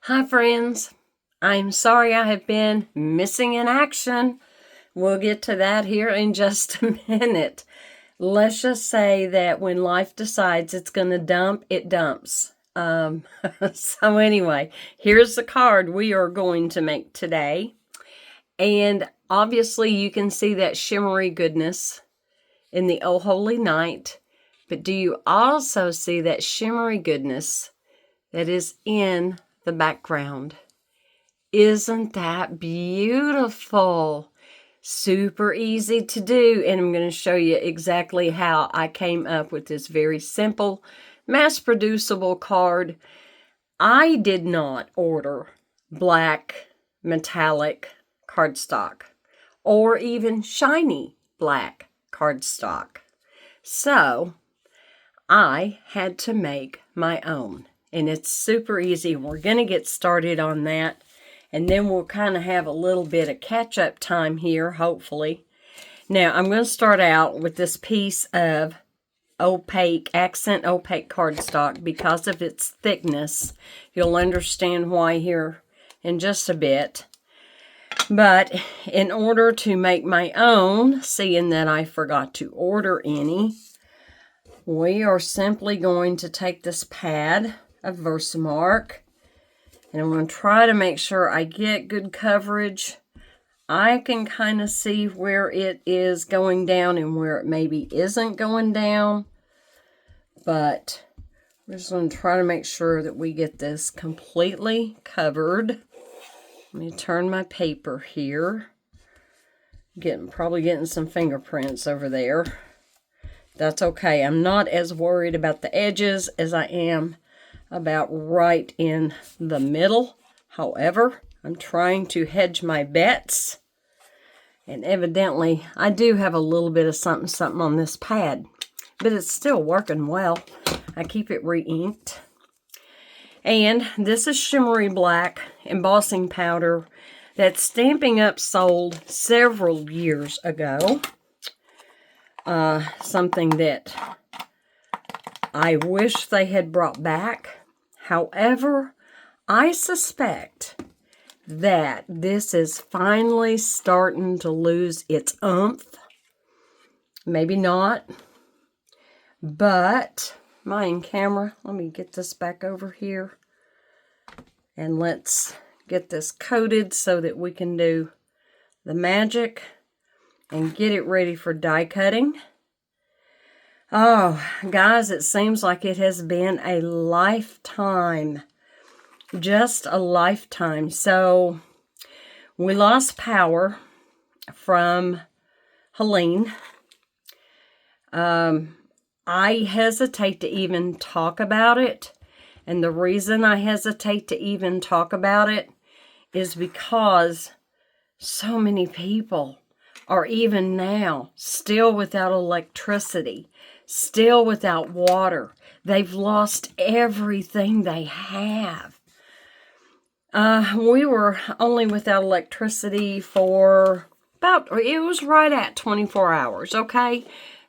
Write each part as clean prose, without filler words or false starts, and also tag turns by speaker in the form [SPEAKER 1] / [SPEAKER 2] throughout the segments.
[SPEAKER 1] Hi friends, I'm sorry I have been missing in action. We'll get to that here in just a minute. Let's just say that when life decides it's going to dump, it dumps. So anyway, here's the card we are going to make today. And obviously you can see that shimmery goodness in the Oh Holy Night. But do you also see that shimmery goodness that is in the background? Isn't that beautiful? Super easy to do, and I'm going to show you exactly how I came up with this very simple, mass-producible card. I did not order black metallic cardstock or even shiny black cardstock. So I had to make my own, and it's super easy. We're going to get started on that. And then we'll kind of have a little bit of catch-up time here, hopefully. Now, I'm going to start out with this piece of opaque, accent opaque cardstock. Because of its thickness, you'll understand why here in just a bit. But in order to make my own, seeing that I forgot to order any, we are simply going to take this pad of Versamark. And I'm going to try to make sure I get good coverage. I can kind of see where it is going down and where it maybe isn't going down. But we're just going to try to make sure that we get this completely covered. Let me turn my paper here. Probably getting some fingerprints over there. That's okay. I'm not as worried about the edges as I am about right in the middle. However, I'm trying to hedge my bets. And evidently, I do have a little bit of something on this pad. But it's still working well. I keep it re-inked. And this is Shimmery Black embossing powder that Stampin' Up! Sold several years ago. Something that I wish they had brought back. However, I suspect that this is finally starting to lose its oomph. Maybe not. But, my camera, let me get this back over here. And let's get this coated so that we can do the magic and get it ready for die cutting. Oh, guys, it seems like it has been a lifetime. Just a lifetime. So, we lost power from Helene. I hesitate to even talk about it. And the reason I hesitate to even talk about it is because so many people are even now still without electricity. Still without water. They've lost everything they have. We were only without electricity for it was right at 24 hours, okay?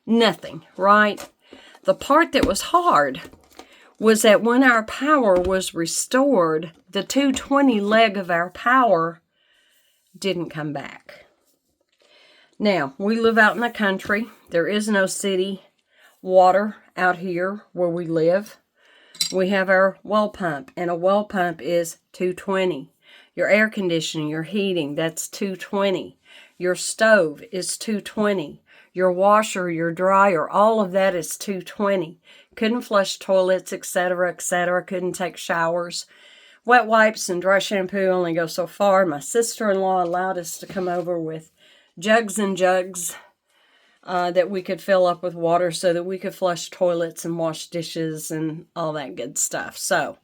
[SPEAKER 1] Nothing, right? The part that was hard was that when our power was restored, the 220 leg of our power didn't come back. Now, we live out in the country. There is no city water out here where we live. We have our well pump, and a well pump is 220. Your air conditioning, your heating, that's 220. Your stove is 220. Your washer, your dryer, all of that is 220. Couldn't flush toilets, etc., etc. Couldn't take showers. Wet wipes and dry shampoo only go so far. My sister-in-law allowed us to come over with jugs and jugs that we could fill up with water so that we could flush toilets and wash dishes and all that good stuff. So,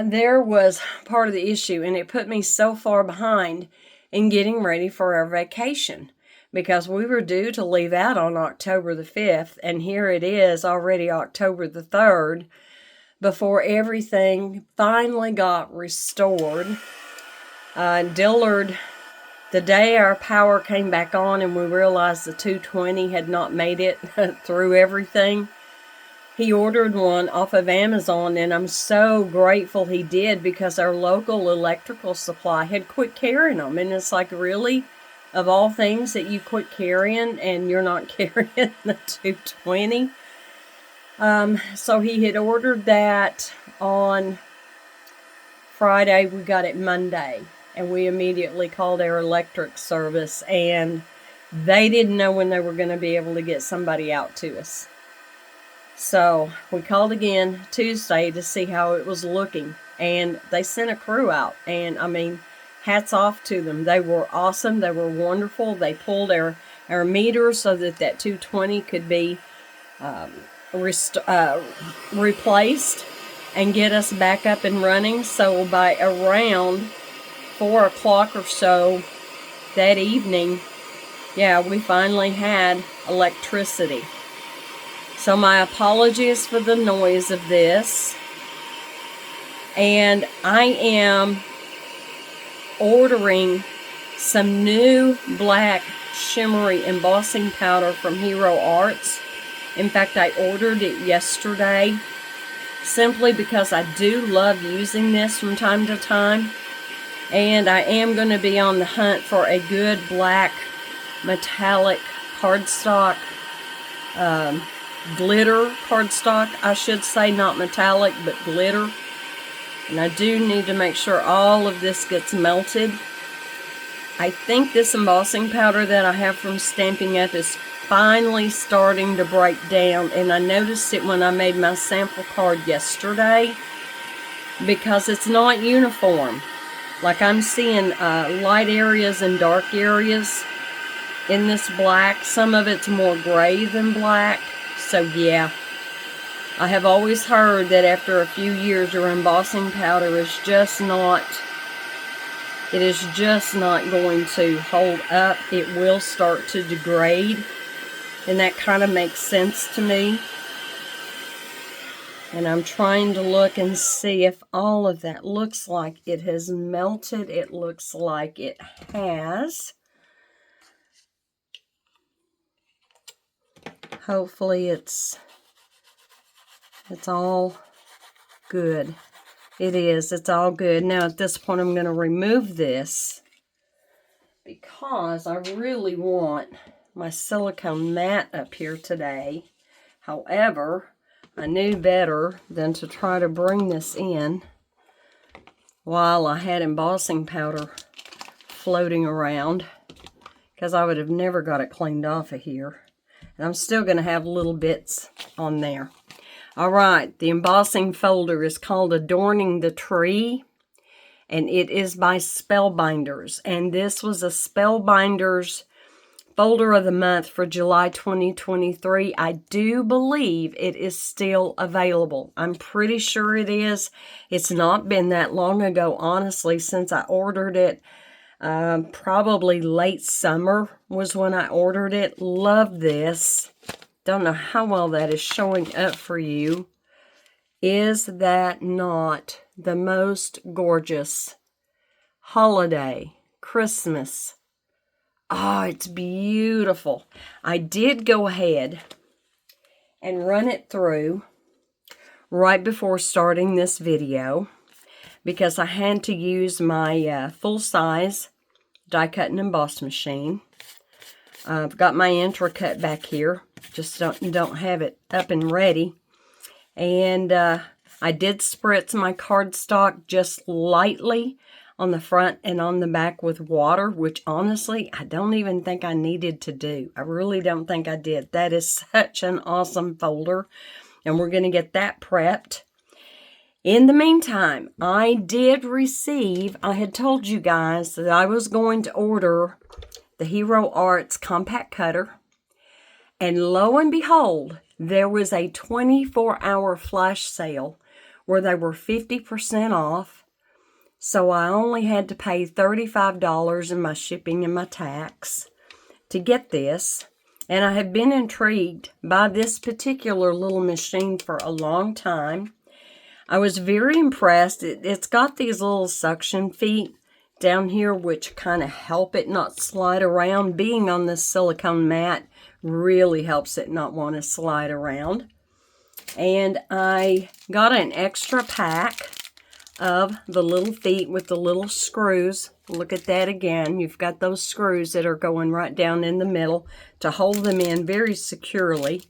[SPEAKER 1] there was part of the issue, and it put me so far behind in getting ready for our vacation. Because we were due to leave out on October the 5th, and here it is already October the 3rd, before everything finally got restored. Dillard, the day our power came back on and we realized the 220 had not made it through everything, he ordered one off of Amazon, and I'm so grateful he did, because our local electrical supply had quit carrying them. And it's like, really? Of all things that you quit carrying, and you're not carrying the 220? So he had ordered that on Friday. We got it Monday, and we immediately called our electric service, and they didn't know when they were going to be able to get somebody out to us. So we called again Tuesday to see how it was looking, and they sent a crew out, and I mean, hats off to them. They were awesome. They were wonderful. They pulled our meter so that 220 could be replaced and get us back up and running. So by around 4 o'clock or so that evening, yeah, we finally had electricity. So my apologies for the noise of this. And I am ordering some new black shimmery embossing powder from Hero Arts. In fact, I ordered it yesterday simply because I do love using this from time to time. And I am going to be on the hunt for a good black metallic cardstock, glitter cardstock, I should say, not metallic, but glitter. And I do need to make sure all of this gets melted. I think this embossing powder that I have from Stampin' Up is finally starting to break down, and I noticed it when I made my sample card yesterday, because it's not uniform. Like, I'm seeing light areas and dark areas in this black. Some of it's more gray than black. So yeah, I have always heard that after a few years your embossing powder is just not, it is just not going to hold up. It will start to degrade, and that kind of makes sense to me. And I'm trying to look and see if all of that looks like it has melted. It looks like it has. Hopefully it's all good. It is. It's all good. Now at this point I'm going to remove this because I really want my silicone mat up here today. However, I knew better than to try to bring this in while I had embossing powder floating around, because I would have never got it cleaned off of here. And I'm still going to have little bits on there. All right, the embossing folder is called Adorning the Tree, and it is by Spellbinders. And this was a Spellbinders folder of the month for July 2023. I do believe it is still available. I'm pretty sure it is. It's not been that long ago, honestly, since I ordered it. Probably late summer was when I ordered it. Love this. Don't know how well that is showing up for you. Is that not the most gorgeous holiday, Christmas? Oh, it's beautiful. I did go ahead and run it through right before starting this video, because I had to use my full-size die cut and emboss machine. I've got my intricate back here, just don't have it up and ready. And I did spritz my cardstock just lightly on the front and on the back with water, which honestly I don't even think I needed to do. I really don't think I did. That is such an awesome folder, and we're going to get that prepped. In the meantime, I did receive, I had told you guys that I was going to order the Hero Arts compact cutter, and lo and behold, there was a 24-hour flash sale where they were 50% off. So I only had to pay $35 in my shipping and my tax to get this. And I have been intrigued by this particular little machine for a long time. I was very impressed. It's got these little suction feet down here which kind of help it not slide around. Being on this silicone mat really helps it not want to slide around. And I got an extra pack of the little feet with the little screws. Look at that again. You've got those screws that are going right down in the middle to hold them in very securely.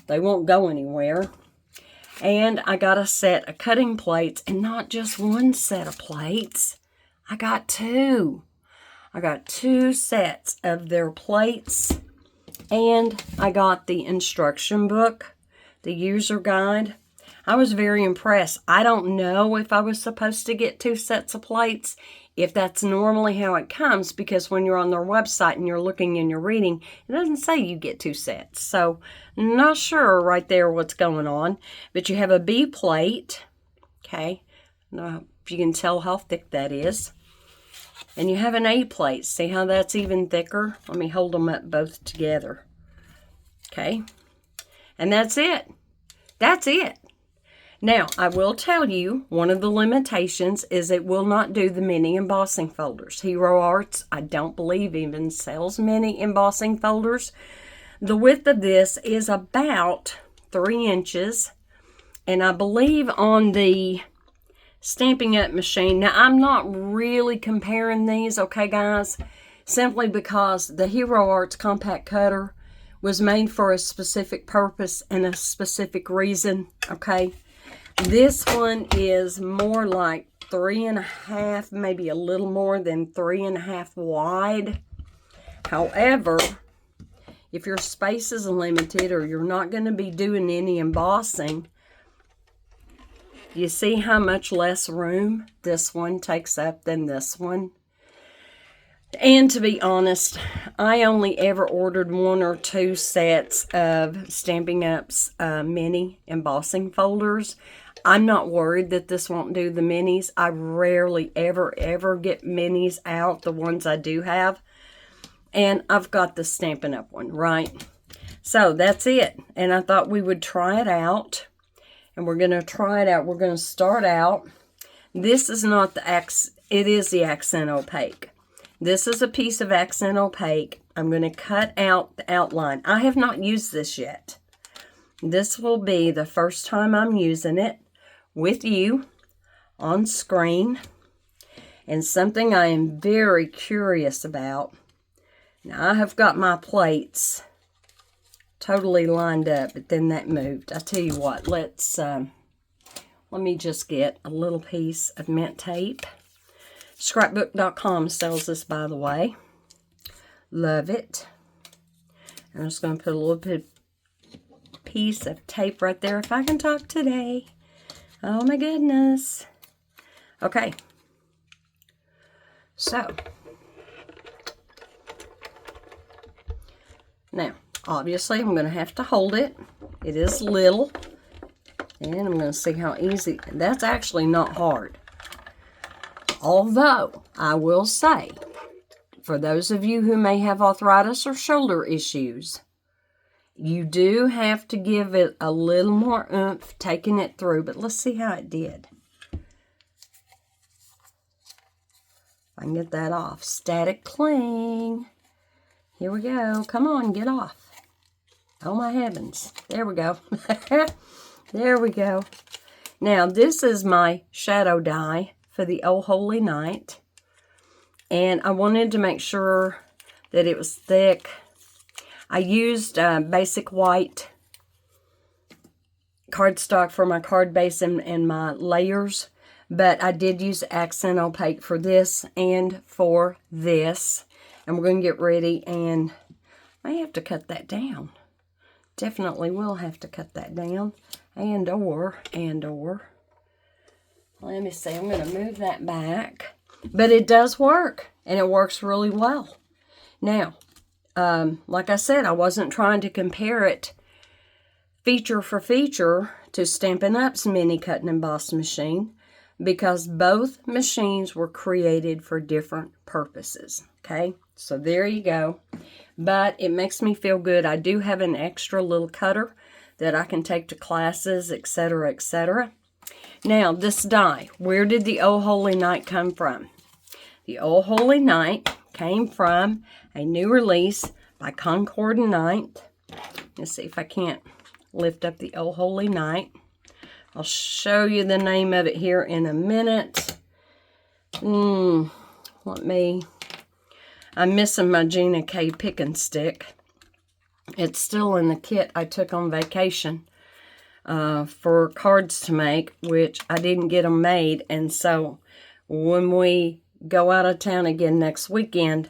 [SPEAKER 1] They won't go anywhere. And I got a set of cutting plates, and not just one set of plates. I got two. I got two sets of their plates, and I got the instruction book, the user guide. I was very impressed. I don't know if I was supposed to get two sets of plates, if that's normally how it comes, because when you're on their website and you're looking and you're reading, it doesn't say you get two sets. So, not sure right there what's going on. But you have a B plate, okay? Now, if you can tell how thick that is. And you have an A plate. See how that's even thicker? Let me hold them up both together. Okay? And that's it. That's it. Now, I will tell you, one of the limitations is it will not do the mini embossing folders. Hero Arts, I don't believe, even sells mini embossing folders. The width of this is about 3 inches. And I believe on the Stampin' Up machine, now I'm not really comparing these, okay guys, simply because the Hero Arts compact cutter was made for a specific purpose and a specific reason, okay? This one is more like 3.5, maybe a little more than 3.5 wide. However, if your space is limited or you're not going to be doing any embossing, you see how much less room this one takes up than this one? And to be honest, I only ever ordered 1 or 2 sets of Stampin' Up's mini embossing folders. I'm not worried that this won't do the minis. I rarely ever get minis out, the ones I do have. And I've got the Stampin' Up one, right? So that's it. And I thought we would try it out. And we're going to try it out. We're going to start out. This is not the it is the accent opaque. This is a piece of accent opaque. I'm going to cut out the outline. I have not used this yet. This will be the first time I'm using it with you on screen. And something I am very curious about. Now, I have got my plates totally lined up, but then that moved. I tell you what, let me just get a little piece of mint tape. Scrapbook.com sells this, by the way. Love it. I'm just going to put a little bit piece of tape right there, if I can talk today. Oh my goodness. Okay. So, now, obviously, I'm going to have to hold it. It is little. And I'm going to see how easy. That's actually not hard. Although, I will say, for those of you who may have arthritis or shoulder issues, you do have to give it a little more oomph taking it through. But let's see how it did. If I can get that off. Static cling. Here we go. Come on, get off. Oh my heavens. There we go. There we go. Now, this is my shadow die for the Oh Holy Night. And I wanted to make sure that it was thick. I used basic white cardstock for my card base and my layers. But I did use accent opaque for this and for this. And we're going to get ready, and I may have to cut that down. Definitely will have to cut that down. And or. Let me see. I'm going to move that back. But it does work. And it works really well. Now, like I said, I wasn't trying to compare it feature for feature to Stampin' Up's mini cut and emboss machine, because both machines were created for different purposes. Okay, so there you go. But it makes me feel good. I do have an extra little cutter that I can take to classes, etc., etc. Now, this die, where did the Oh Holy Night come from? The Oh Holy Night came from a new release by Concord & Night. Let's see if I can't Lift Up the Oh Holy Night. I'll show you the name of it here in a minute. I'm missing my Gina K pick and stick. It's still in the kit I took on vacation for cards to make, which I didn't get them made. And so when we go out of town again next weekend,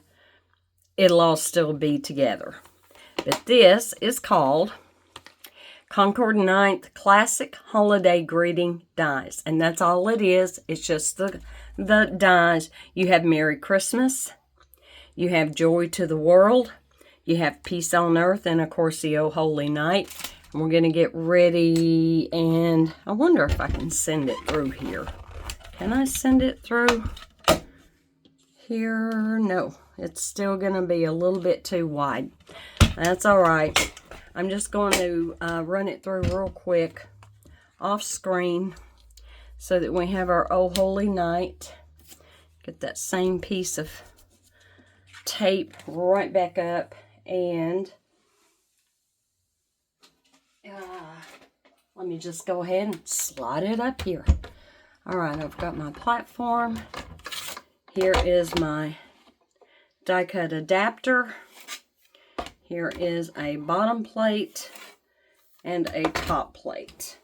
[SPEAKER 1] it'll all still be together. But this is called Concord 9th Classic Holiday Greeting Dies. And that's all it is. It's just the dies. You have Merry Christmas. You have Joy to the World. You have Peace on Earth. And, of course, the Oh Holy Night. And we're going to get ready. And I wonder if I can send it through here. Can I send it through here? No. It's still going to be a little bit too wide. That's all right. I'm just going to run it through real quick off screen so that we have our Oh Holy Night. Get that same piece of tape right back up, and let me just go ahead and slide it up here. All right, I've got my platform. Here is my die cut adapter. Here is a bottom plate and a top plate.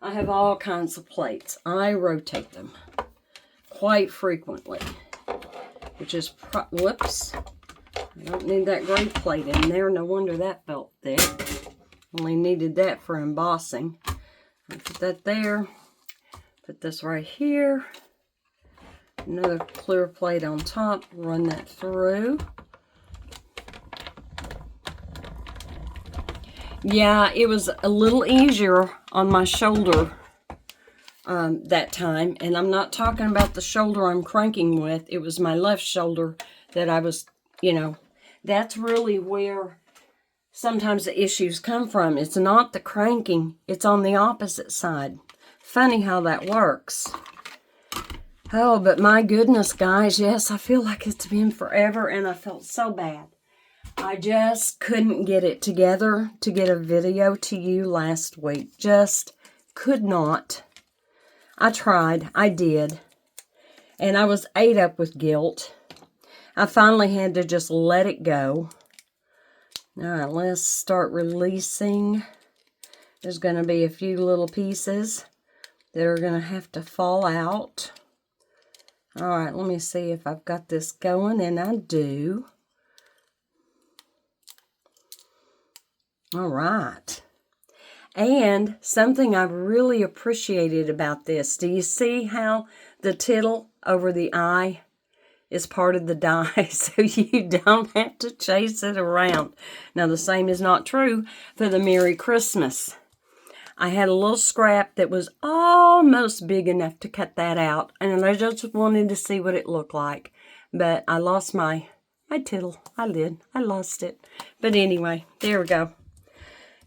[SPEAKER 1] I have all kinds of plates. I rotate them quite frequently, which is, whoops, I don't need that gray plate in there. No wonder that felt thick. Only needed that for embossing. I'll put that there. Put this right here. Another clear plate on top. Run that through. Yeah, it was a little easier on my shoulder that time. And I'm not talking about the shoulder I'm cranking with. It was my left shoulder that I was, that's really where sometimes the issues come from. It's not the cranking. It's on the opposite side. Funny how that works. Oh, but my goodness, guys. Yes, I feel like it's been forever and I felt so bad. I just couldn't get it together to get a video to you last week. Just could not. I tried. I did. And I was ate up with guilt. I finally had to just let it go. All right, let's start releasing. There's going to be a few little pieces that are going to have to fall out. All right, let me see if I've got this going, and I do. All right. And something I've really appreciated about this, do you see how the tittle over the eye is part of the die, so you don't have to chase it around? Now, the same is not true for the Merry Christmas. I had a little scrap that was almost big enough to cut that out, and I just wanted to see what it looked like. But I lost my tittle. I did. I lost it. But anyway, there we go.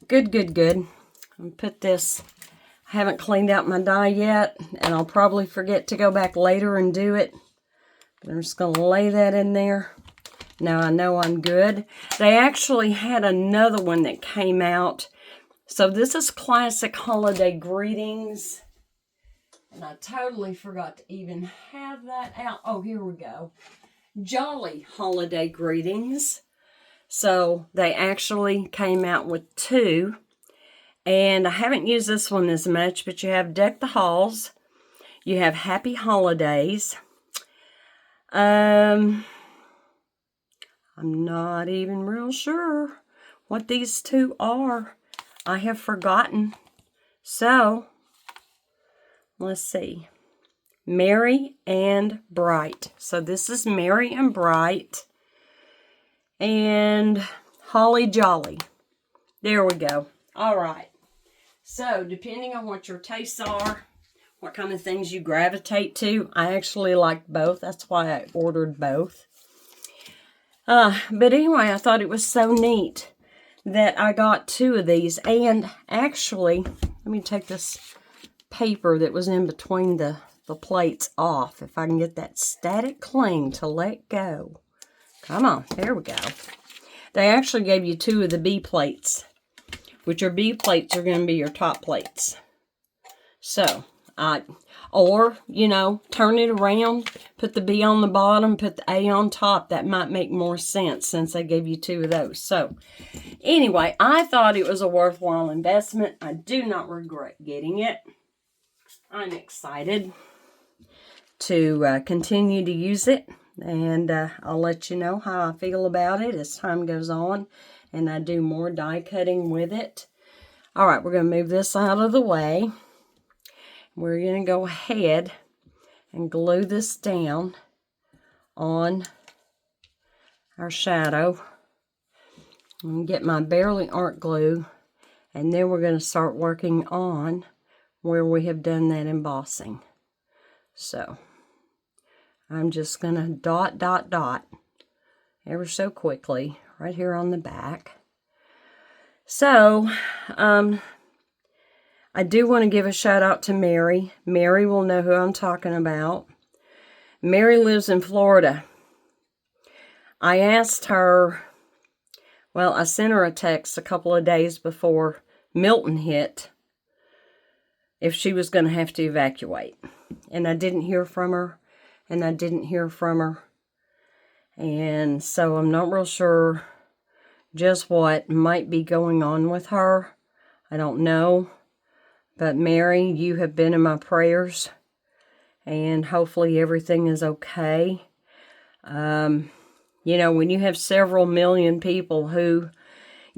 [SPEAKER 1] Good, good, good. I'll put this. I haven't cleaned out my die yet, and I'll probably forget to go back later and do it. But I'm just going to lay that in there. Now I know I'm good. They actually had another one that came out. So this is Classic Holiday Greetings. And I totally forgot to even have that out. Oh, here we go. Jolly Holiday Greetings. So they actually came out with two. And I haven't used this one as much, but you have Deck the Halls. You have Happy Holidays. I'm not even real sure what these two are. I have forgotten. So, let's see. Merry and Bright. So this is Merry and Bright. And Holly Jolly. There we go. All right. So, depending on what your tastes are, what kind of things you gravitate to, I actually like both. That's why I ordered both. But anyway, I thought it was so neat that I got two of these. And actually, let me take this paper that was in between the plates off. If I can get that static cling to let go. Come on, there we go. They actually gave you two of the B plates which your B plates are going to be your top plates. So, or, you know, turn it around, put the B on the bottom, put the A on top. That might make more sense since I gave you 2 of those. So, anyway, I thought it was a worthwhile investment. I do not regret getting it. I'm excited to continue to use it, and I'll let you know how I feel about it as time goes on and I do more die cutting with it. All right, we're going to move this out of the way. We're going to go ahead and glue this down on our shadow. I'm going to get my Barely Art glue, and then we're going to start working on where we have done that embossing. So I'm just going to dot, dot, dot ever so quickly right here on the back. So, I do want to give a shout out to Mary. Mary will know who I'm talking about. Mary lives in Florida. I asked her, well, I sent her a text a couple of days before Milton hit if she was going to have to evacuate. And I didn't hear from her, and I didn't hear from her. And so I'm not real sure just what might be going on with her. I don't know. But Mary, you have been in my prayers, and hopefully everything is okay. You know, when you have several million people who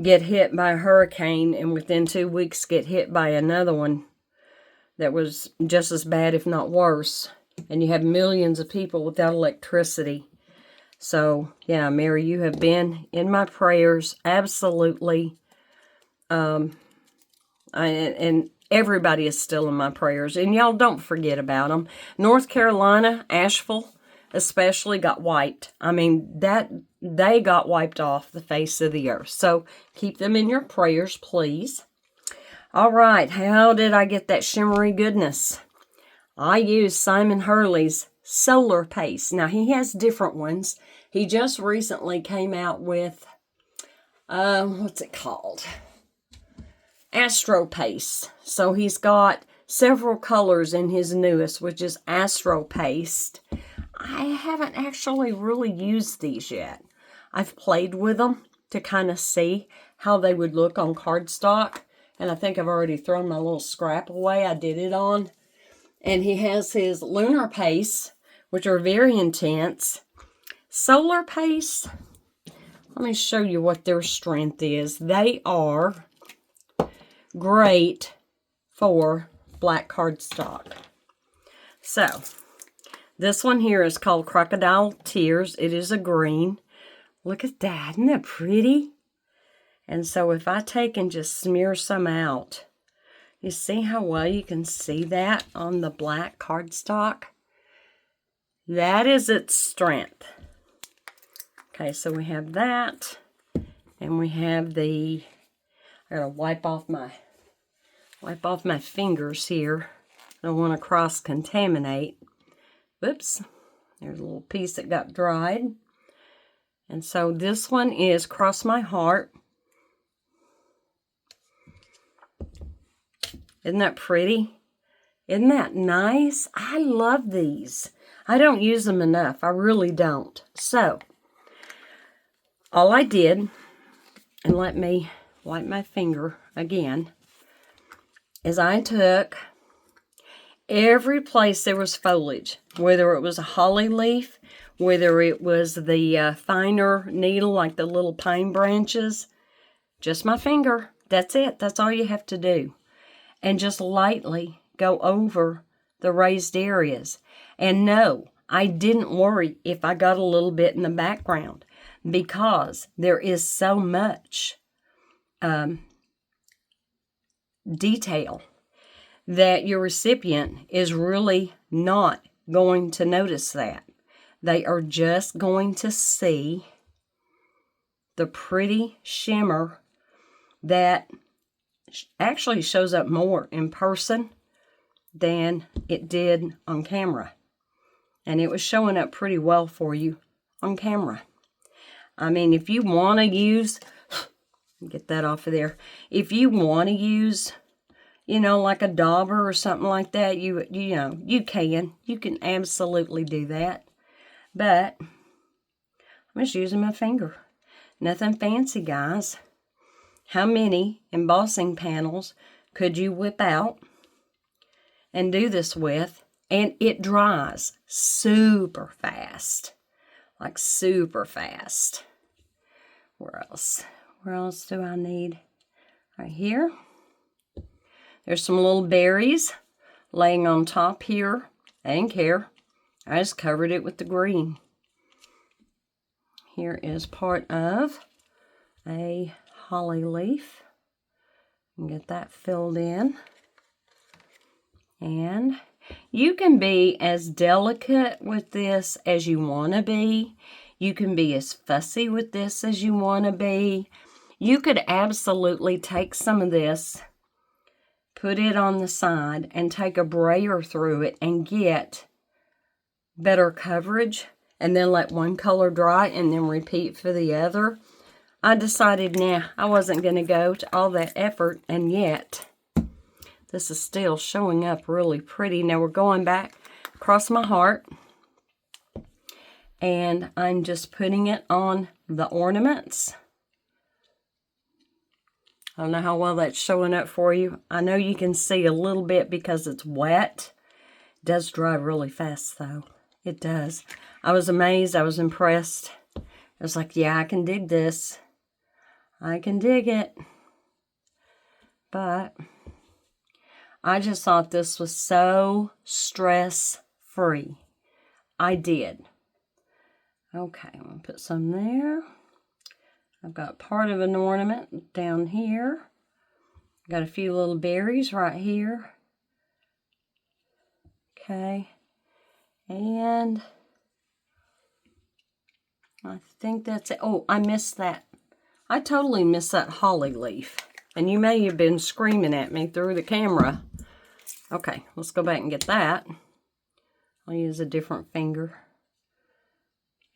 [SPEAKER 1] get hit by a hurricane and within 2 weeks get hit by another one that was just as bad, if not worse, and you have millions of people without electricity. So, yeah, Mary, you have been in my prayers, absolutely. And everybody is still in my prayers. And y'all don't forget about them. North Carolina, Asheville, especially got wiped. I mean, they got wiped off the face of the earth. So keep them in your prayers, please. All right, how did I get that shimmery goodness? I used Simon Hurley's Solar Paste. Now, he has different ones. He just recently came out with, what's it called? Astro Paste. So he's got several colors in his newest, which is Astro Paste. I haven't actually really used these yet. I've played with them to kind of see how they would look on cardstock. And I think I've already thrown my little scrap away I did it on. And he has his Lunar Paste, which are very intense. Solar Paste, let me show you what their strength is. They are great for black cardstock. So, this one here is called Crocodile Tears. It is a green. Look at that. Isn't that pretty? And so if I take and just smear some out, you see how well you can see that on the black cardstock? That is its strength. Okay, so we have that. And we have the, I gotta wipe off my fingers here. I don't want to cross-contaminate. Whoops. There's a little piece that got dried. And so this one is Cross My Heart. Isn't that pretty? Isn't that nice? I love these. I don't use them enough. I really don't. So, all I did, and let me wipe my finger again, is I took every place there was foliage, whether it was a holly leaf, whether it was the finer needle like the little pine branches, just my finger. That's it. That's all you have to do. And just lightly go over the raised areas. And no, I didn't worry if I got a little bit in the background because there is so much detail that your recipient is really not going to notice that. They are just going to see the pretty shimmer that actually shows up more in person than it did on camera. And it was showing up pretty well for you on camera. I mean, if you want to use Get that off of there. If you want to use, you know, like a dauber or something like that, you know, you can. You can absolutely do that. But I'm just using my finger. Nothing fancy, guys. How many embossing panels could you whip out and do this with? And it dries super fast. Like super fast. Where else? Where else do I need? Right here. There's some little berries laying on top here. I didn't care. I just covered it with the green. Here is part of a holly leaf. And get that filled in. And you can be as delicate with this as you want to be. You can be as fussy with this as you want to be. You could absolutely take some of this, put it on the side, and take a brayer through it and get better coverage, and then let one color dry and then repeat for the other. I decided, nah, I wasn't going to go to all that effort, and yet this is still showing up really pretty. Now we're going back across my heart, and I'm just putting it on the ornaments. I don't know how well that's showing up for you. I know you can see a little bit because it's wet. It does dry really fast, though. It does. I was amazed. I was impressed. I was like, yeah, I can dig this. I can dig it. But I just thought this was so stress-free. I did. Okay, I'm going to put some there. I've got part of an ornament down here. Got a few little berries right here. Okay. And I think that's it. Oh, I missed that. I totally missed that holly leaf. And you may have been screaming at me through the camera. Okay, let's go back and get that. I'll use a different finger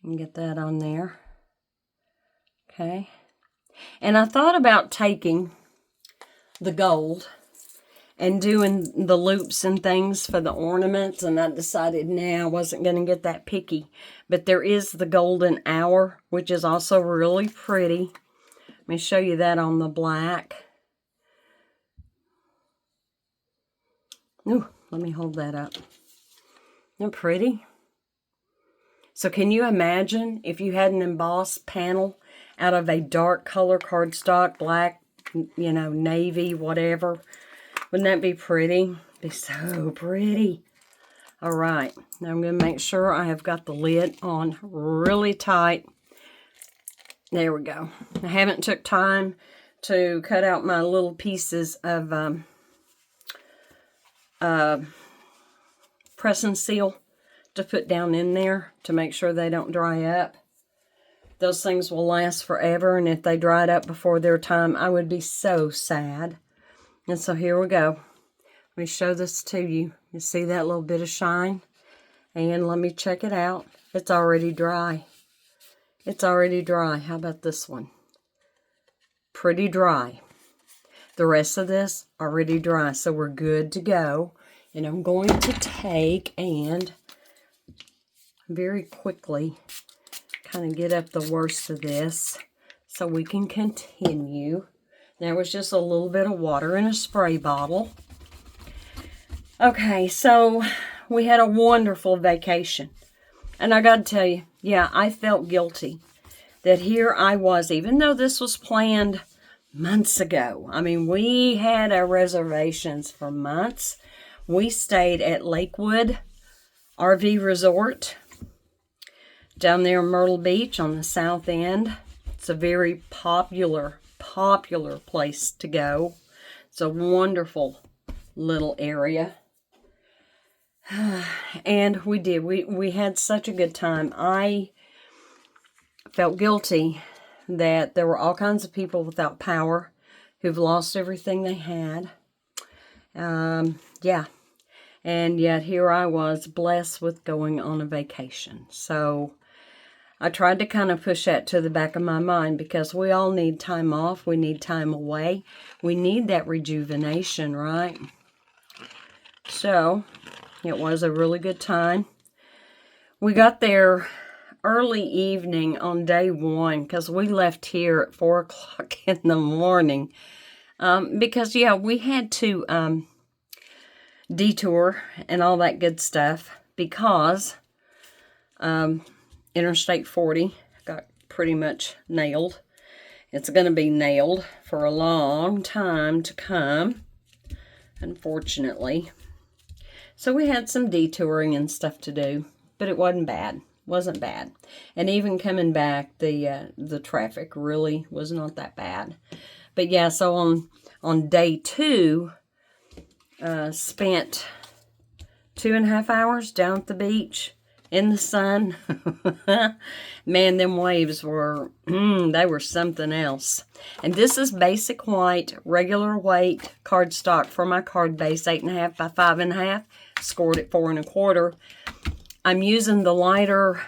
[SPEAKER 1] and get that on there. Okay. And I thought about taking the gold and doing the loops and things for the ornaments, and I decided, nah, I wasn't going to get that picky. But there is the golden hour, which is also really pretty. Let me show you that on the black. Ooh, let me hold that up. Isn't it pretty? So can you imagine if you had an embossed panel out of a dark color cardstock, black, you know, navy, whatever? Wouldn't that be pretty? Be so pretty. All right, now I'm going to make sure I have got the lid on really tight. There we go. I haven't took time to cut out my little pieces of press and seal to put down in there to make sure they don't dry up. Those things will last forever, and if they dried up before their time, I would be so sad. And so here we go. Let me show this to you. You see that little bit of shine? And let me check it out. It's already dry. It's already dry. How about this one? Pretty dry. The rest of this already dry, so we're good to go. And I'm going to take and very quickly kind of get up the worst of this so we can continue. There was just a little bit of water in a spray bottle. Okay, so we had a wonderful vacation. And I got to tell you, yeah, I felt guilty that here I was, even though this was planned months ago. I mean, we had our reservations for months. We stayed at Lakewood RV Resort down there in Myrtle Beach on the south end. It's a very popular place to go. It's a wonderful little area. And we did. We had such a good time. I felt guilty that there were all kinds of people without power who've lost everything they had. Yeah. And yet here I was blessed with going on a vacation. So I tried to kind of push that to the back of my mind because we all need time off. We need time away. We need that rejuvenation, right? So, it was a really good time. We got there early evening on day one because we left here at 4 o'clock in the morning. Because, yeah, we had to detour and all that good stuff because Interstate 40 got pretty much nailed. It's going to be nailed for a long time to come, unfortunately. So we had some detouring and stuff to do, but it wasn't bad. Wasn't bad. And even coming back, the traffic really was not that bad. But yeah, so on day 2, spent 2.5 hours down at the beach in the sun. Man, them waves were, they were something else. And this is basic white, regular weight cardstock for my card base, 8.5 by 5.5. Scored at 4 1/4. I'm using the lighter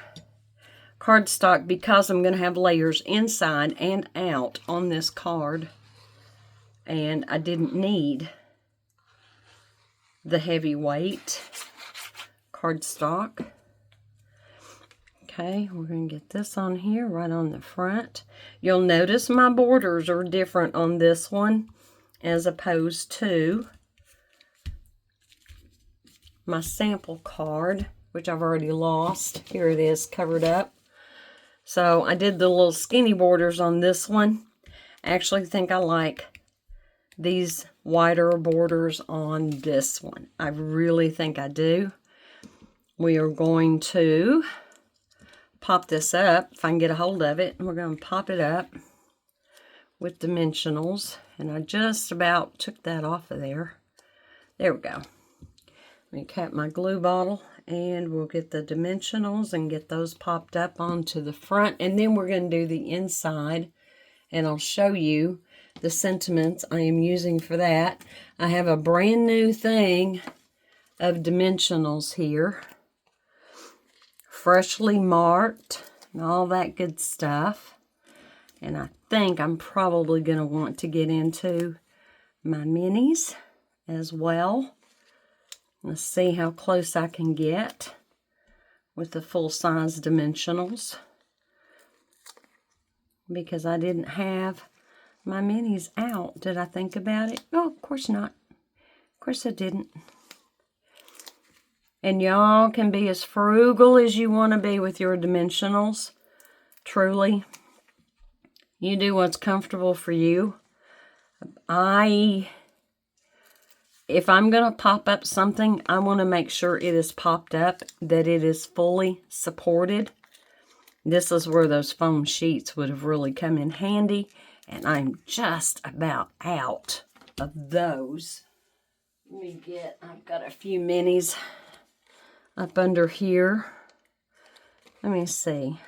[SPEAKER 1] cardstock because I'm going to have layers inside and out on this card. And I didn't need the heavy weight cardstock. Okay, we're going to get this on here, right on the front. You'll notice my borders are different on this one as opposed to my sample card, which I've already lost. Here it is, covered up. So I did the little skinny borders on this one. I actually think I like these wider borders on this one. I really think I do. We are going to pop this up, if I can get a hold of it. We're going to pop it up with dimensionals. And I just about took that off of there. There we go. Let me cap my glue bottle and we'll get the dimensionals and get those popped up onto the front. And then we're going to do the inside. And I'll show you the sentiments I am using for that. I have a brand new thing of dimensionals here. Freshly marked and all that good stuff. And I think I'm probably going to want to get into my minis as well. Let's see how close I can get with the full-size dimensionals. Because I didn't have my minis out. Did I think about it? Oh, of course not. Of course I didn't. And y'all can be as frugal as you want to be with your dimensionals. Truly. You do what's comfortable for you. If I'm going to pop up something, I want to make sure it is popped up, that it is fully supported. This is where those foam sheets would have really come in handy. And I'm just about out of those. I've got a few minis up under here. Let me see.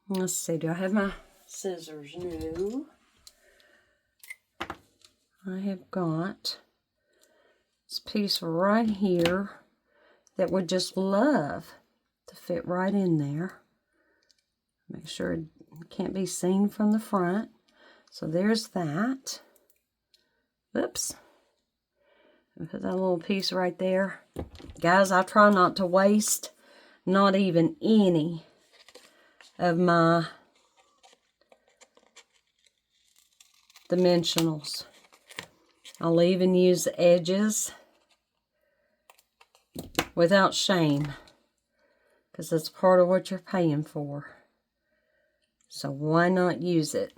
[SPEAKER 1] Let's see, do I have my scissors? No. I have got this piece right here that would just love to fit right in there. Make sure it can't be seen from the front. So there's that. Oops. Put that little piece right there. Guys, I try not to waste not even any of my dimensionals. I'll even use the edges without shame, because it's part of what you're paying for. So why not use it?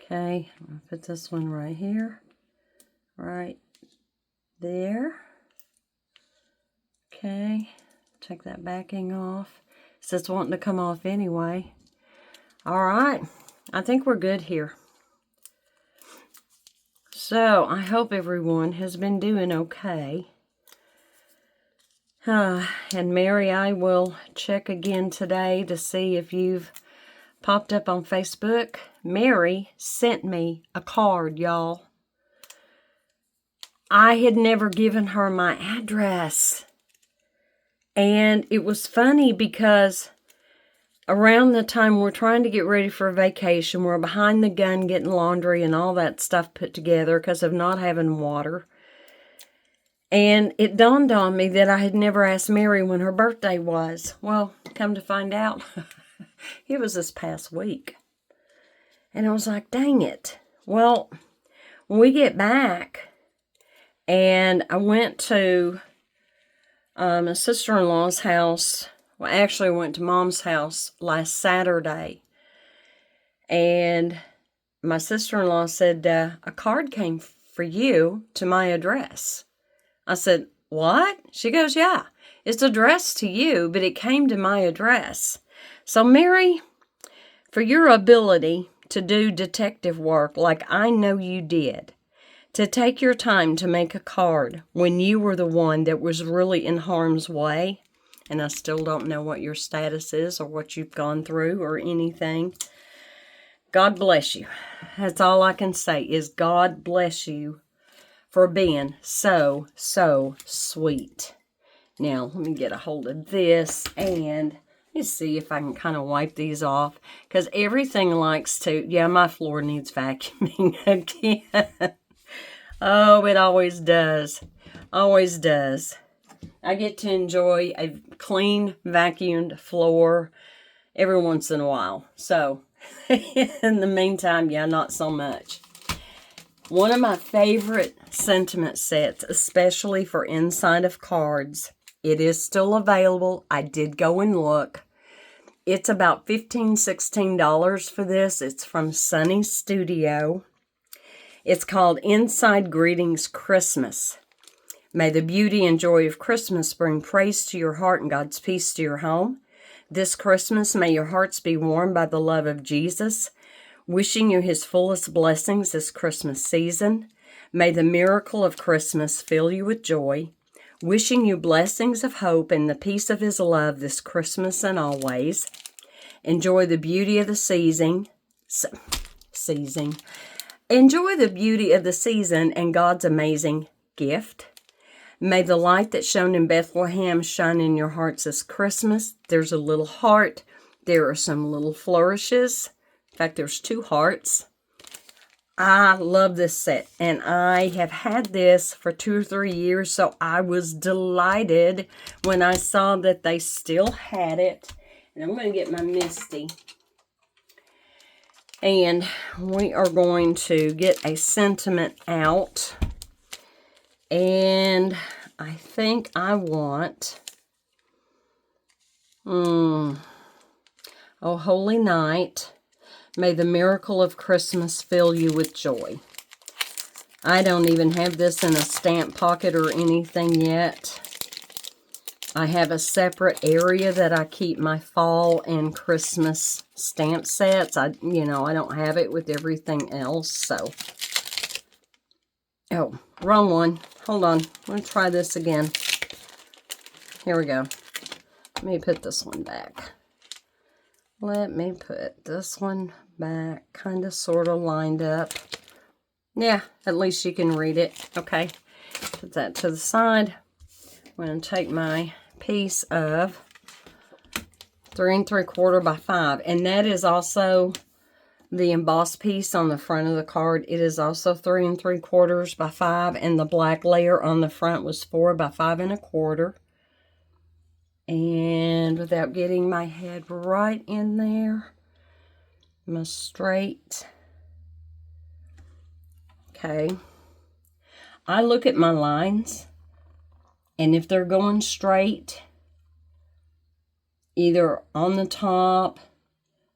[SPEAKER 1] Okay, I'm going to put this one right here, right there. Okay, take that backing off. So it's wanting to come off anyway. All right, I think we're good here. So I hope everyone has been doing okay. And Mary, I will check again today to see if you've popped up on Facebook. Mary sent me a card, y'all. I had never given her my address. And it was funny because around the time we're trying to get ready for a vacation, we're behind the gun getting laundry and all that stuff put together because of not having water. And it dawned on me that I had never asked Mary when her birthday was. Well, come to find out, it was this past week. And I was like, dang it. Well, when we get back, and I went to my sister-in-law's house. Well, actually, I went to Mom's house last Saturday. And my sister-in-law said, a card came for you to my address. I said, what? She goes, yeah, it's addressed to you, but it came to my address. So, Mary, for your ability to do detective work like I know you did, to take your time to make a card when you were the one that was really in harm's way, and I still don't know what your status is or what you've gone through or anything. God bless you. That's all I can say is God bless you for being so, so sweet. Now, let me get a hold of this and let's see if I can kind of wipe these off because everything likes to, yeah, my floor needs vacuuming again. Oh, it always does. Always does. I get to enjoy a clean, vacuumed floor every once in a while. So, in the meantime, yeah, not so much. One of my favorite sentiment sets, especially for inside of cards, it is still available. I did go and look. It's about $15, $16 for this. It's from Sunny Studio. It's called Inside Greetings Christmas. May the beauty and joy of Christmas bring praise to your heart and God's peace to your home. This Christmas, may your hearts be warmed by the love of Jesus. Wishing you his fullest blessings this Christmas season. May the miracle of Christmas fill you with joy. Wishing you blessings of hope and the peace of his love this Christmas and always. Enjoy the beauty of the season. Enjoy the beauty of the season and God's amazing gift. May the light that shone in Bethlehem shine in your hearts this Christmas. There's a little heart. There are some little flourishes. In fact, there's 2 hearts. I love this set, and I have had this for 2 or 3 years, so I was delighted when I saw that they still had it. And I'm going to get my Misty. And we are going to get a sentiment out. And I think I want, Oh Holy Night, may the miracle of Christmas fill you with joy. I don't even have this in a stamp pocket or anything yet. I have a separate area that I keep my fall and Christmas stamp sets. I don't have it with everything else, so. Oh, wrong one. Hold on. Let me try this again. Here we go. Let me put this one back. Let me put this one back, kind of sort of lined up. Yeah, at least you can read it. Okay, put that to the side. I'm going to take my piece of 3 3/4 by 5, and that is also the embossed piece on the front of the card. It is also 3 3/4 by 5, and the black layer on the front was 4 by 5 1/4. And without getting my head right in there, I'm going to straight. Okay. I look at my lines, and if they're going straight, either on the top,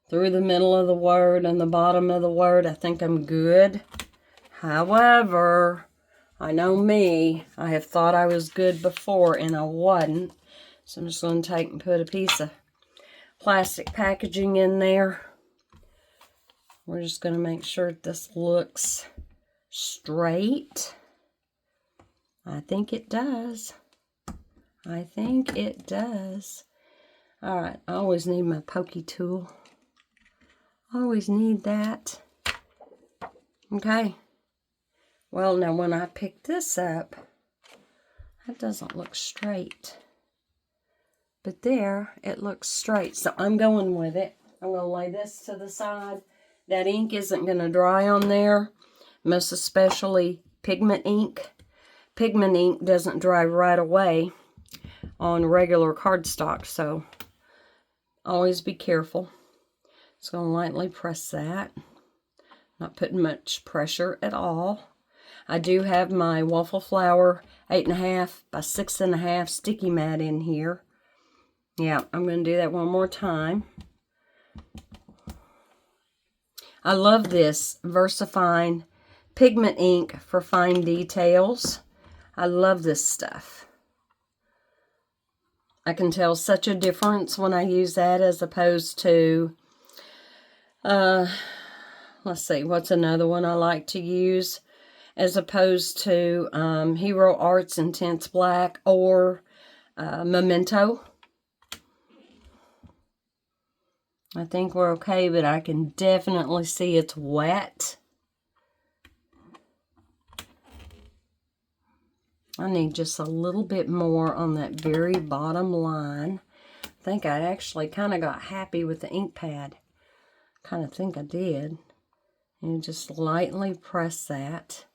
[SPEAKER 1] through the middle of the word, and the bottom of the word, I think I'm good. However, I know me, I have thought I was good before, and I wasn't. So I'm just going to take and put a piece of plastic packaging in there. We're just going to make sure this looks straight. I think it does. I think it does. All right, I always need my pokey tool. Always need that. Okay. Well, now when I pick this up, that doesn't look straight. But there, it looks straight. So I'm going with it. I'm going to lay this to the side. That ink isn't going to dry on there, most especially pigment ink. Pigment ink doesn't dry right away on regular cardstock, so always be careful. Just going to lightly press that. Not putting much pressure at all. I do have my Waffle Flower 8.5 by 6.5 sticky mat in here. Yeah, I'm going to do that one more time. I love this VersaFine pigment ink for fine details. I love this stuff. I can tell such a difference when I use that as opposed to, let's see, what's another one I like to use? As opposed to Hero Arts Intense Black or Memento. I think we're okay, but I can definitely see it's wet. I need just a little bit more on that very bottom line. I think I actually kind of got happy with the ink pad. Kind of think I did. And just lightly press that.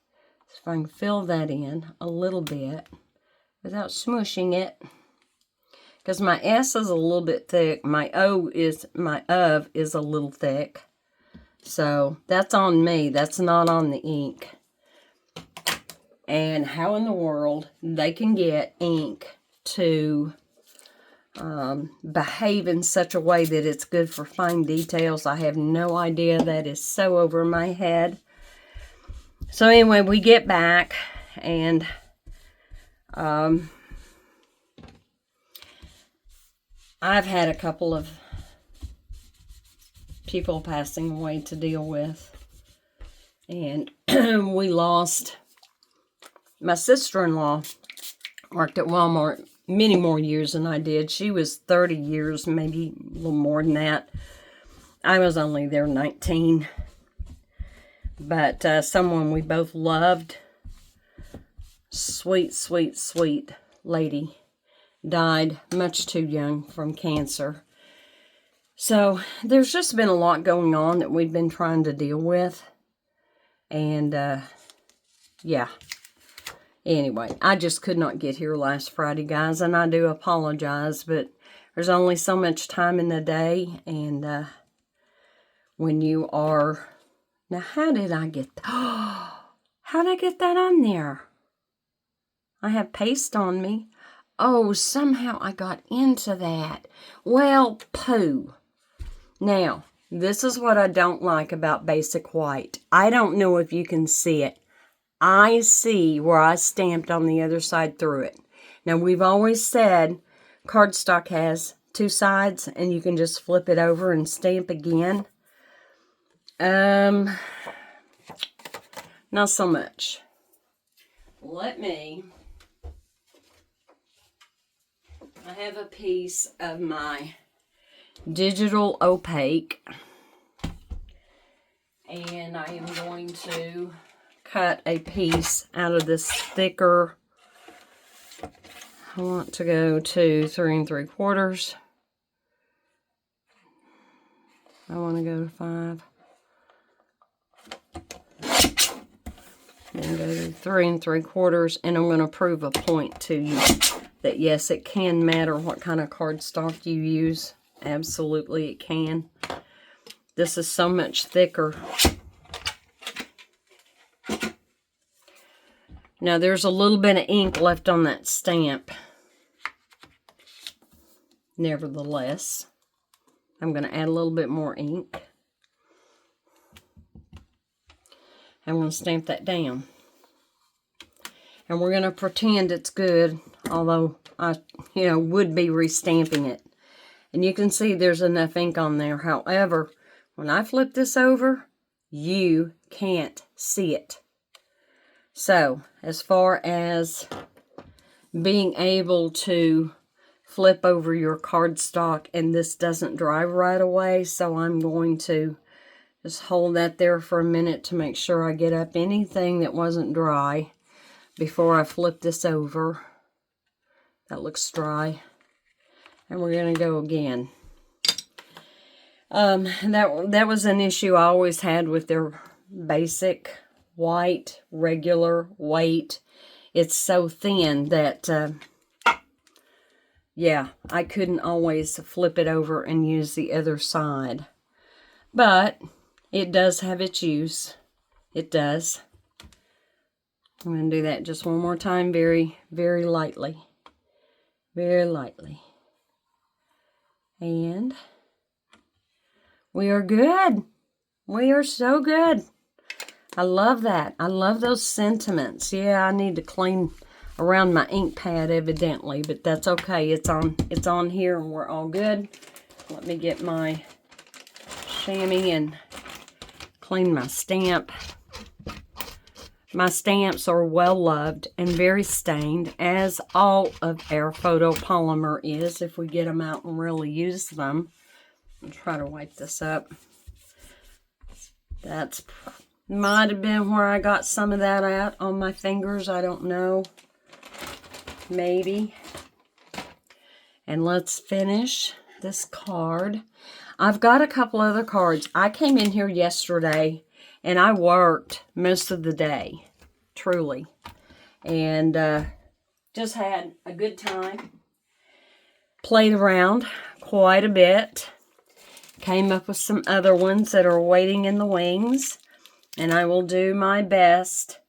[SPEAKER 1] So if I can fill that in a little bit without smushing it. Because my S is a little bit thick. My of is a little thick. So that's on me. That's not on the ink. And how in the world they can get ink to behave in such a way that it's good for fine details, I have no idea. That is so over my head. So anyway, we get back and I've had a couple of people passing away to deal with. And we lost my sister-in-law. Worked at Walmart many more years than I did. She was 30 years, maybe a little more than that. I was only there 19. But someone we both loved. Sweet, sweet, sweet lady. Died much too young from cancer. So there's just been a lot going on that we've been trying to deal with. And yeah. Anyway, I just could not get here last Friday, guys, and I do apologize, but there's only so much time in the day, and when you are... Now, how did I get... how did I get that on there? I have paste on me. Oh, somehow I got into that. Well, poo. Now, this is what I don't like about Basic White. I don't know if you can see it. I see where I stamped on the other side through it. Now, we've always said cardstock has two sides, and you can just flip it over and stamp again. Not so much. Let me... I have a piece of my digital opaque, and I am going to cut a piece out of this thicker. I want to go to 3 3/4. I want to go to 5. Then go to 3 3/4, and I'm going to prove a point to you that yes, it can matter what kind of cardstock you use. Absolutely, it can. This is so much thicker. Now, there's a little bit of ink left on that stamp. Nevertheless, I'm going to add a little bit more ink. I'm going to stamp that down. And we're going to pretend it's good, although I, would be restamping it. And you can see there's enough ink on there. However, when I flip this over, you can't see it. So, as far as being able to flip over your cardstock, and this doesn't dry right away, so I'm going to just hold that there for a minute to make sure I get up anything that wasn't dry before I flip this over. That looks dry. And we're going to go again. That was an issue I always had with their basic white, regular weight. It's so thin that, yeah, I couldn't always flip it over and use the other side. But it does have its use. It does. I'm going to do that just one more time, very, very lightly. Very lightly. And we are good. We are so good. I love that. I love those sentiments. Yeah, I need to clean around my ink pad evidently, but that's okay. It's on here and we're all good. Let me get my chamois and clean my stamp. My stamps are well loved and very stained, as all of our photopolymer is if we get them out and really use them. I'll try to wipe this up. That's might have been where I got some of that out on my fingers. I don't know. Maybe. And let's finish this card. I've got a couple other cards. I came in here yesterday and I worked most of the day. Truly. And just had a good time. Played around quite a bit. Came up with some other ones that are waiting in the wings. And I will do my best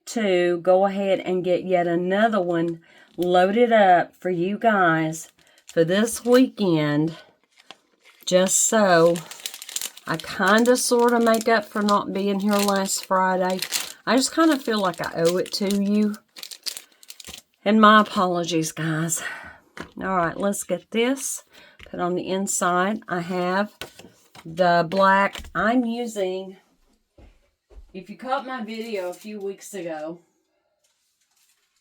[SPEAKER 1] to go ahead and get yet another one loaded up for you guys for this weekend. Just so I kind of sort of make up for not being here last Friday. I just kind of feel like I owe it to you. And my apologies, guys. All right, let's get this. Put on the inside. I have the black. I'm using... If you caught my video a few weeks ago,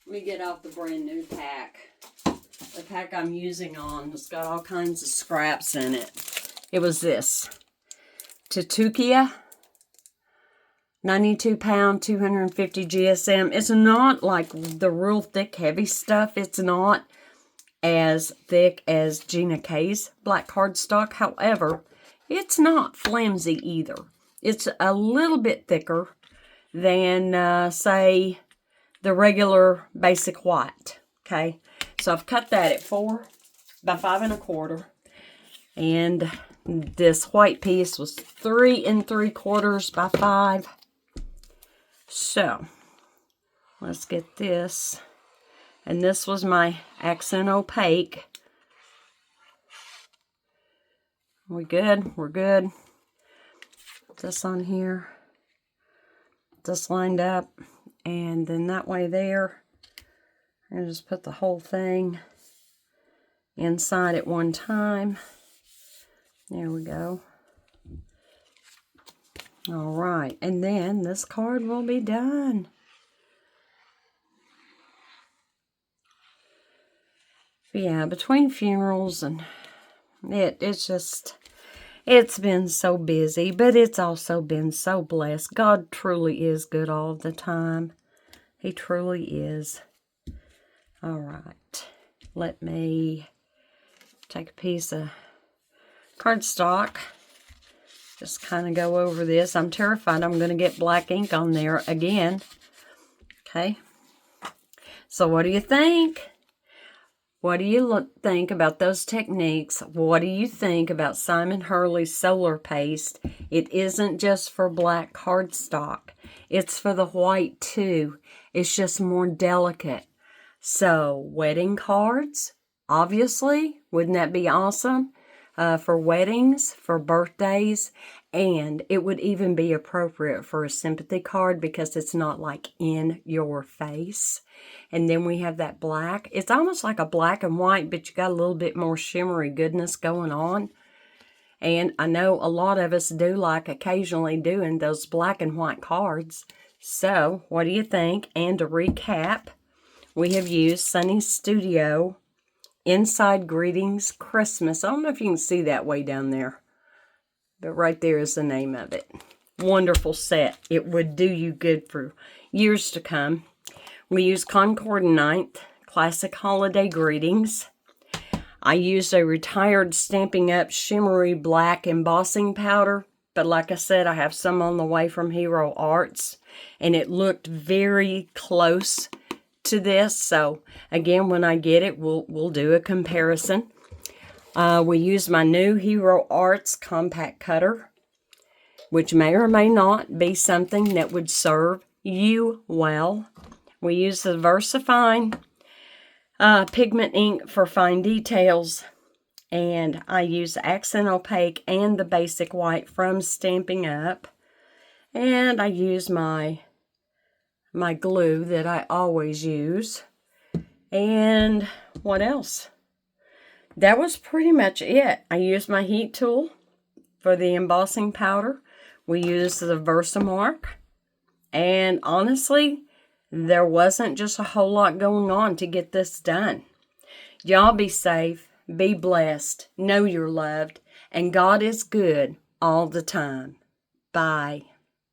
[SPEAKER 1] let me get out the brand new pack. The pack I'm using on has got all kinds of scraps in it. It was this. Tutukia, 92 pound, 250 GSM. It's not like the real thick, heavy stuff. It's not as thick as Gina K's black cardstock. However, it's not flimsy either. It's a little bit thicker than, say, the regular basic white. Okay, so I've cut that at 4 by 5 1/4. And this white piece was 3 3/4 by 5. So, let's get this. And this was my accent opaque. We good? We're good. This on here, this lined up, and then that way there, and just put the whole thing inside at one time. There we go. All right, and then this card will be done. But yeah, between funerals and it's just... It's been so busy, but it's also been so blessed. God truly is good all the time. He truly is. All right. Let me take a piece of cardstock. Just kind of go over this. I'm terrified I'm going to get black ink on there again. Okay. So what do you think? What do you think about those techniques? What do you think about Simon Hurley's Solar Paste? It isn't just for black cardstock. It's for the white too. It's just more delicate. So, wedding cards, obviously. Wouldn't that be awesome? For weddings, for birthdays, and it would even be appropriate for a sympathy card because it's not like in your face. And then we have that black. It's almost like a black and white, but you got a little bit more shimmery goodness going on. And I know a lot of us do like occasionally doing those black and white cards. So, what do you think? And to recap, we have used Sunny Studio Inside Greetings Christmas. I don't know if you can see that way down there, but right there is the name of it. Wonderful set. It would do you good for years to come. We use Concord 9th Classic Holiday Greetings. I used a retired Stampin' Up! Shimmery black embossing powder. But like I said, I have some on the way from Hero Arts. And it looked very close to this. So again, when I get it, we'll do a comparison. We use my new Hero Arts compact cutter, which may or may not be something that would serve you well. We use the VersaFine pigment ink for fine details, and I use Accent Opaque and the Basic White from Stampin' Up. And I use my glue that I always use. And what else? That was pretty much it. I used my heat tool for the embossing powder. We used the Versamark. And honestly, there wasn't just a whole lot going on to get this done. Y'all be safe, be blessed, know you're loved, and God is good all the time. Bye.